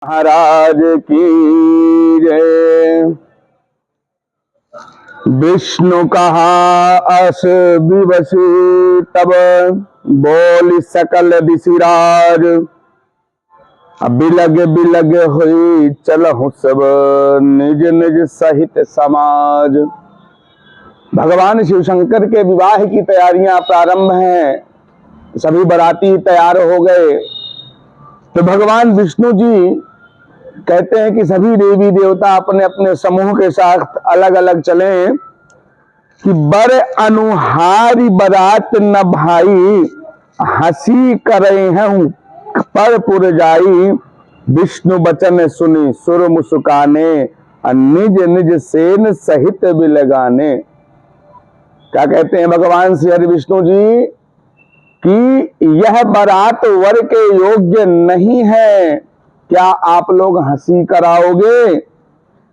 महाराज की जय। विष्णु कहा अस विवसी तब बोल सकल दिशिराज। बिलग बिलग हुई चलहु सब निज निज सहित समाज। भगवान शिव शंकर के विवाह की तैयारियां प्रारंभ हैं। सभी बाराती तैयार हो गए तो भगवान विष्णु जी कहते हैं कि सभी देवी देवता अपने अपने समूह के साथ अलग अलग चलें कि बर अनुहारी बरात न भाई हंसी करे हैं पर पुर जाई। विष्णु बचन सुनी सुर मुस्काने निज निज सेन सहित बिलगाने। क्या कहते हैं भगवान श्री हरि विष्णु जी कि यह बारात वर के योग्य नहीं है, क्या आप लोग हंसी कराओगे?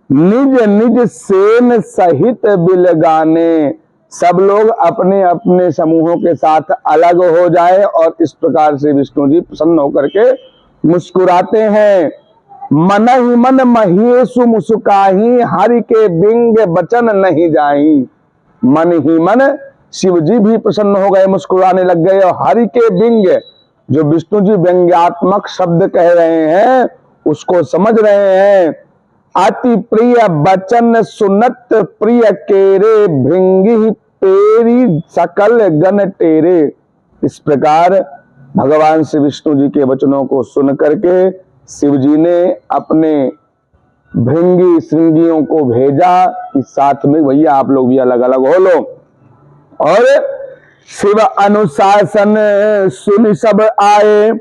निज निज सेन सहित बिलगाने। सब लोग अपने अपने समूहों के साथ अलग हो जाए और इस प्रकार से विष्णु जी प्रसन्न होकर के मुस्कुराते हैं। मन ही मन महेशु मुस्काही हरि के बिंग बचन नहीं जाई। मन ही मन शिव जी भी प्रसन्न हो गए, मुस्कुराने लग गए और हरि के बिंग, जो विष्णु जी व्यंग्यात्मक शब्द कह रहे हैं उसको समझ रहे हैं। अति प्रिय बचन सुनत प्रिय केरे भृंगी पेरी सकल गण टेरे। इस प्रकार भगवान श्री विष्णु जी के वचनों को सुन करके शिव जी ने अपने भृंगी श्रृंगियों को भेजा कि साथ में भैया आप लोग भी अलग अलग हो लो। और शिव अनुशासन सुन सब आए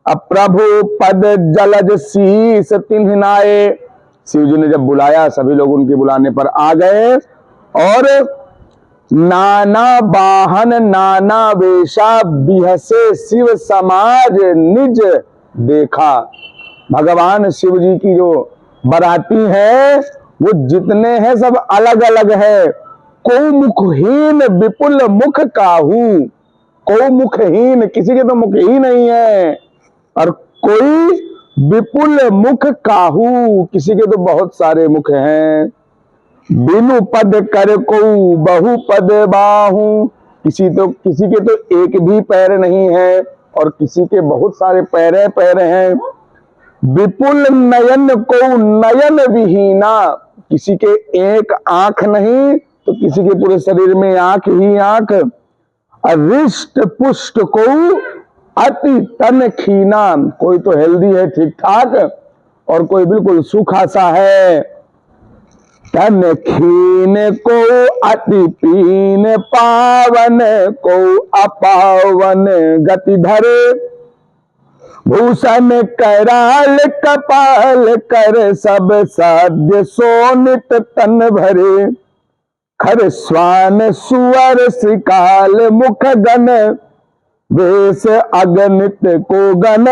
प्रभु पद जलज शीस तिन्हिनाए। शिव जी ने जब बुलाया सभी लोग उनके बुलाने पर आ गए और नाना वाहन नाना वेशा बिहसे शिव समाज निज देखा। भगवान शिव जी की जो बाराती है वो जितने हैं सब अलग अलग है। को मुखहीन विपुल मुख काहू। को मुखहीन, किसी के तो मुख ही नहीं है, और कोई विपुल मुख काहू, किसी के तो बहुत सारे मुख हैं। बिनु पद कर को बहु पद बाहू। किसी के तो एक भी पैर नहीं है और किसी के बहुत सारे पैर हैं। विपुल नयन को नयन विहीना। किसी के एक आंख नहीं तो किसी के पूरे शरीर में आंख ही आंख। अरिष्ट पुष्ट को अति तन खीना। कोई तो हेल्दी है ठीक ठाक और कोई बिल्कुल सूखा सा है। तन खीन को अति पीन पावन को अपावन गति धरे। भूषण कराल कपाल कर सब साध्य सोनित तन भरे। खर स्वान सुअर श्रीकाल मुख गण वेश अगणित को गण।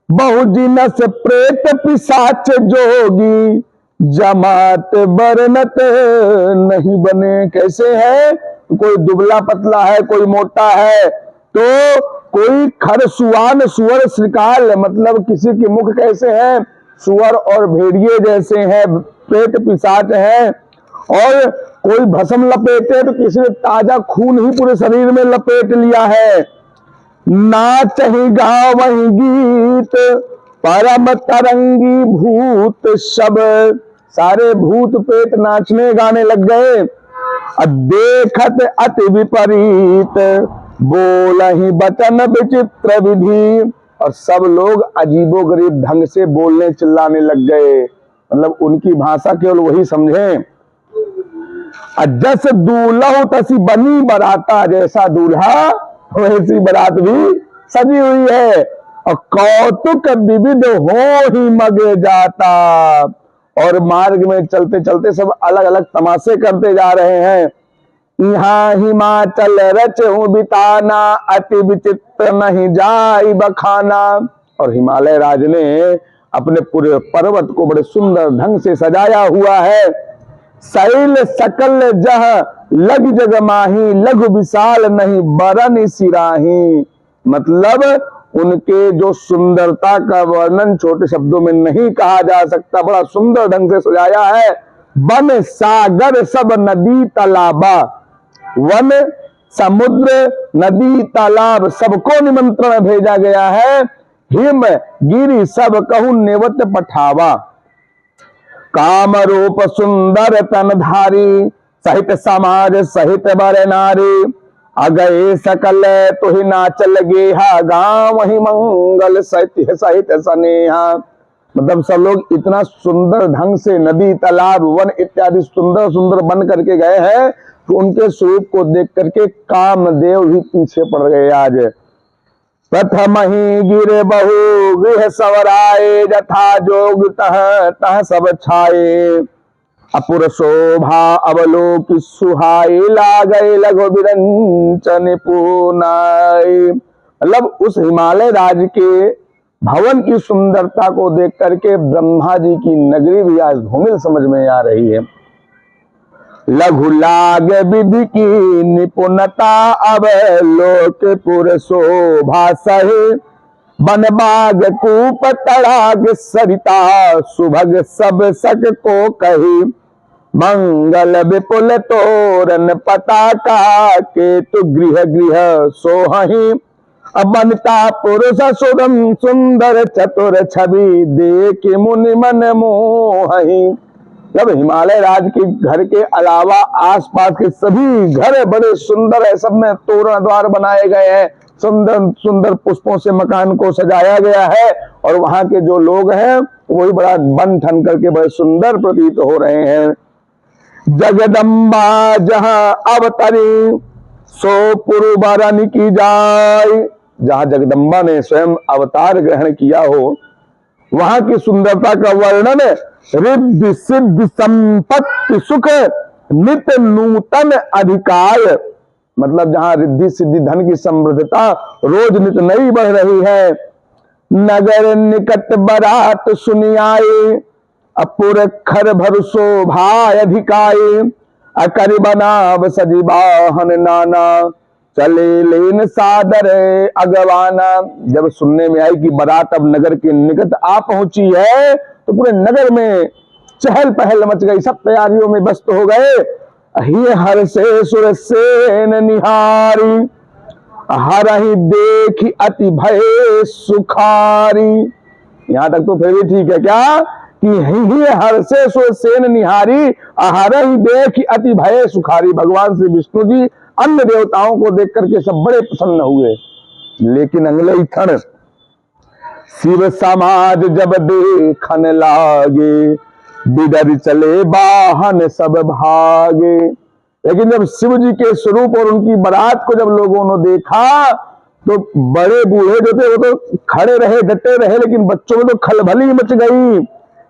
बहुजिनस प्रेत पिशाच जोगी जमात बरनत नहीं बने। कैसे है? कोई दुबला पतला है, कोई मोटा है, तो कोई खरसुआन सुअर श्रीकाल, मतलब किसी के मुख कैसे हैं? सुअर और भेड़िए जैसे हैं, प्रेत पिशाच है। और कोई भस्म लपेटे तो किसी ने ताजा खून ही पूरे शरीर में लपेट लिया है। नाच ही गावहि गीत परम तरंगी भूत सब। सारे भूत प्रेत नाचने गाने लग गए। देखत अति विपरीत बोलहि बचन विचित्र विधि। और सब लोग अजीबोगरीब ढंग से बोलने चिल्लाने लग गए, मतलब उनकी भाषा केवल वही समझे। जस दूल्हा तसी बनी बराता। जैसा दूल्हा वैसी बारात भी सजी हुई है। और कौतुक विविध हो ही मगे जाता। और मार्ग में चलते चलते सब अलग अलग तमाशे करते जा रहे हैं। यहाँ हिमाचल रचहु बिताना अति विचित्र नहीं जाई बखाना। और हिमालय राज ने अपने पूरे पर्वत को बड़े सुंदर ढंग से सजाया हुआ है। शैल सकल जह लग जग माही लघु विशाल नहीं बरन सिराही। मतलब उनके जो सुंदरता का वर्णन छोटे शब्दों में नहीं कहा जा सकता, बड़ा सुंदर ढंग से सजाया है। वन सागर सब नदी तालाबा, वन समुद्र नदी तालाब सबको निमंत्रण भेजा गया है। हिम गिरी सब कहूं नेवत पठावा, काम रूप सुंदर तनधारी, सहित समाज सहित बर नारी, अगए सकल तुहि नाचल गेहा, गाँव ही मंगल सहित सहित सनेहा। मतलब सब लोग इतना सुंदर ढंग से नदी तालाब वन इत्यादि सुंदर सुंदर बन करके गए हैं तो उनके स्वरूप को देख करके कामदेव भी पीछे पड़ गए। आज प्रथम ही गिरे बहु गृह सवराए, जथा जोग तह तह सब छाए, अपुर शोभा अवलोक सुहाए, लागए लघु विरंचन पुनाए। मतलब उस हिमालय राज के भवन की सुंदरता को देख करके ब्रह्मा जी की नगरी भी आज धूमिल समझ में आ रही है। लघु लाग विधि की निपुणता, अब लोकपुर शोभा सहे, बन बाग कूप तड़ाग सरिता, सुभग सब सक को कही, मंगल विपुल तोरण पताका, केतु गृह गृह सोहही, बनता पुरुष सुरम सुंदर चतुर छवि, देख मुनि मन मोहही। जब हिमालय राज के घर के अलावा आसपास के सभी घर बड़े सुंदर है, सब में तोरण द्वार बनाए गए हैं, सुंदर सुंदर पुष्पों से मकान को सजाया गया है और वहां के जो लोग हैं वही बड़ा बन ठन करके बड़े सुंदर प्रतीत हो रहे हैं। जगदम्बा जहां अवतरी, सो पुरबरन की जाय। जहां जगदम्बा ने स्वयं अवतार ग्रहण किया हो वहां की सुंदरता का वर्णन रिद्धि सिद्धि संपत्ति सुख नित्य नूतन अधिकार। मतलब जहां रिद्धि सिद्धि धन की समृद्धता रोज नित्य नई बढ़ रही है। नगर निकट बरात सुनी आए, अपुर खर भर शोभा अधिकाए, अकर बनाव सजी बाहन नाना, चले लेन सादर अगवाना। जब सुनने में आई कि बारात अब नगर के निकट आ पहुंची है तो पूरे नगर में चहल पहल मच गई, सब तैयारियों में व्यस्त हो गए। ही हर से सुर सेन निहारी, हर ही देखी अति भय सुखारी। यहां तक तो फिर भी ठीक है क्या कि ही हर से सुर सेन निहारी, हर ही देखी अति भय सुखारी। भगवान श्री विष्णु जी अन्य देवताओं को देख करके सब बड़े प्रसन्न हुए, लेकिन अगले क्षण शिव समाज जब देखन लागे, बिडर चले बाहन सब भागे। लेकिन जब शिव जी के स्वरूप और उनकी बारात को जब लोगों ने देखा तो बड़े बूढ़े जो थे वो तो खड़े रहे डटे रहे, लेकिन बच्चों में तो खलबली मच गई।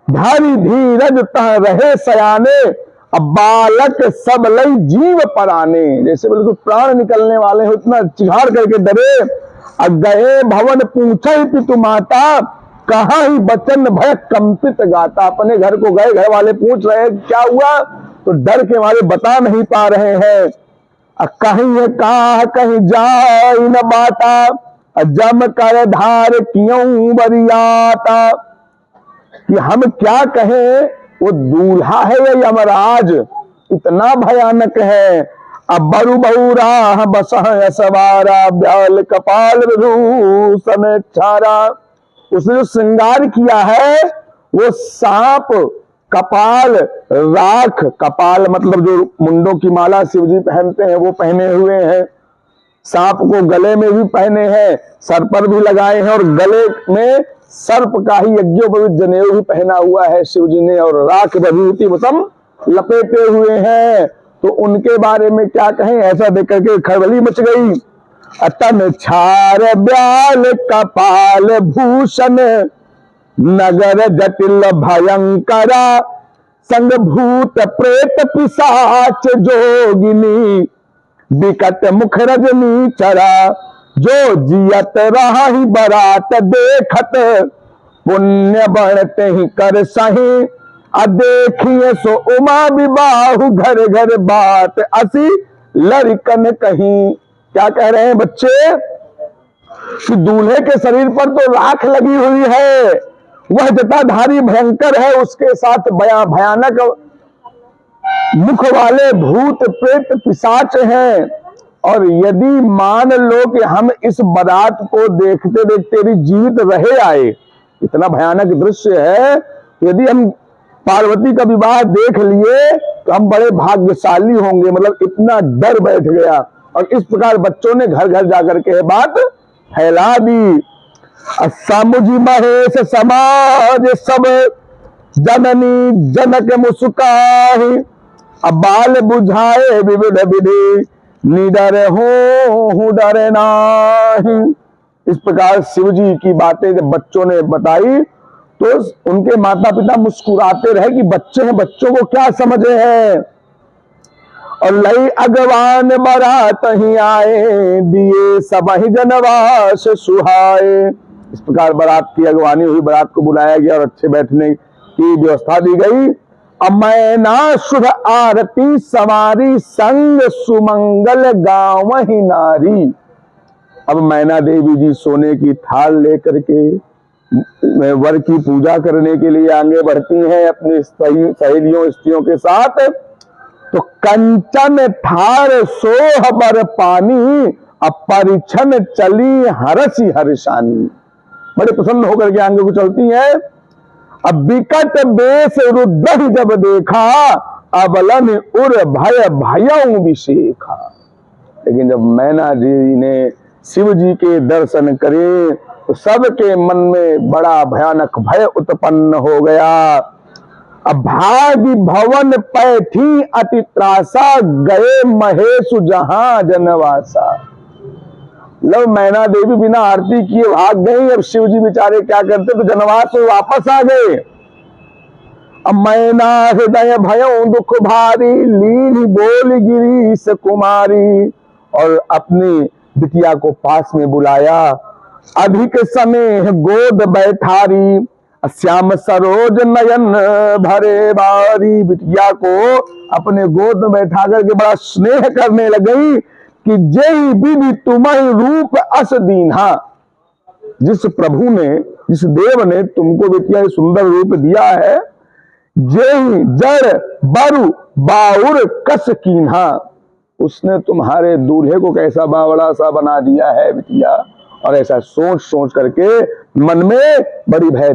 धारी धीरज तह रहे सयाने, अब बालक सब लई जीव पराने। जैसे बिल्कुल प्राण निकलने वाले हो, इतना चिढ़ाड़ करके डरे। अब गए भवन पूछे पितु माता, कहाँ ही बचन भय कंपित गाता। अपने घर को गए, घर वाले पूछ रहे क्या हुआ तो डर के मारे बता नहीं पा रहे हैं। कहीं है कहा कहीं जाए न बाता, जम कर धार क्यों बरियाता। कि हम क्या कहें, वो दूल्हा है या यमराज, इतना भयानक है। अब बरु बहुरा बस सवारा, ब्याल कपाल भूषण छारा। उसने जो श्रृंगार किया है वो सांप कपाल राख, कपाल मतलब जो मुंडों की माला शिवजी पहनते हैं वो पहने हुए हैं, सांप को गले में भी पहने हैं, सर पर भी लगाए हैं और गले में सर्प का ही यज्ञोपवीत जनेऊ भी पहना हुआ है शिवजी ने, और राख विभूति वसम लपेटे हुए हैं। तो उनके बारे में क्या कहें, ऐसा देख करके खलबली मच गई। तन छार ब्याल कपाल भूषण, नगर जटिल भयंकरा, संग भूत प्रेत पिशाच जोगिनी, विकट मुख रजनी चरा। जो जियत रहा ही बरात देखत, पुण्य बढ़ते ही कर सही। देखिए सो उमा विबाहु, घर घर बात असी लड़कन कहीं। क्या कह रहे हैं बच्चे, कि दूल्हे के शरीर पर तो राख लगी हुई है, वह जटाधारी भयंकर है, उसके साथ भयानक मुख वाले भूत प्रेत पिशाच हैं। और यदि मान लो कि हम इस बारात को देखते देखते भी जीवित रहे आए, इतना भयानक दृश्य है, यदि हम पार्वती का विवाह देख लिए तो हम बड़े भाग्यशाली होंगे। मतलब इतना डर बैठ गया। और इस प्रकार बच्चों ने घर घर जाकर के बात फैला दी। समुझी महेश समाज सब जननी जनक मुस्काही, अब बाल बुझाए विविध विधि निडर हो डर नाही। इस प्रकार शिव जी की बातें जब बच्चों ने बताई तो उनके माता पिता मुस्कुराते रहे कि बच्चे हैं, बच्चों को क्या समझे हैं। और लई अगवान बारात ही आए, दिए सबहि जनवास सुहाए। इस प्रकार बारात की अगवानी हुई, बारात को बुलाया गया और अच्छे बैठने की व्यवस्था दी गई। मैना शुभ आरती सवारी, संग सुमंगल गाँव ही नारी। अब मैना देवी जी सोने की थाल लेकर के वर की पूजा करने के लिए आगे बढ़ती हैं अपनी सहेलियों स्त्रियों के साथ। तो कंचन थार सोह बर पानी, अपरिछन चली हरसी हर्षानी। बड़े प्रसन्न होकर के आगे को चलती हैं। अब विकट बेस रुद्र जब देखा, अबलन उर भय भयऊ विशेखा। लेकिन जब मैना जी ने शिव जी के दर्शन करे तो सबके मन में बड़ा भयानक भय उत्पन्न हो गया। अब भागी भवन पैठी अति त्रासा, गए महेशु जहां जनवासा। लो मैना देवी बिना आरती किए भाग गई। अब शिव जी बेचारे क्या करते, तो जनवास में वापस आ गए। अब मैना हृदय भयों दुख भारी, लीन बोल गिरीश कुमारी। और अपनी बिटिया को पास में बुलाया, अधिक समय गोद बैठारी, श्याम सरोज नयन भरे बारी। बिटिया को अपने गोद में बैठा करके बड़ा स्नेह करने लगी कि जय विधि तुम्हें रूप अस दीन्हा। जिस प्रभु ने, जिस देव ने तुमको बेटिया सुंदर रूप दिया है, जय जड़ बरु बाउर कस कीन्हा। उसने तुम्हारे दूल्हे को कैसा बावड़ा सा बना दिया है बिटिया। और ऐसा सोच सोच करके मन में बड़ी भय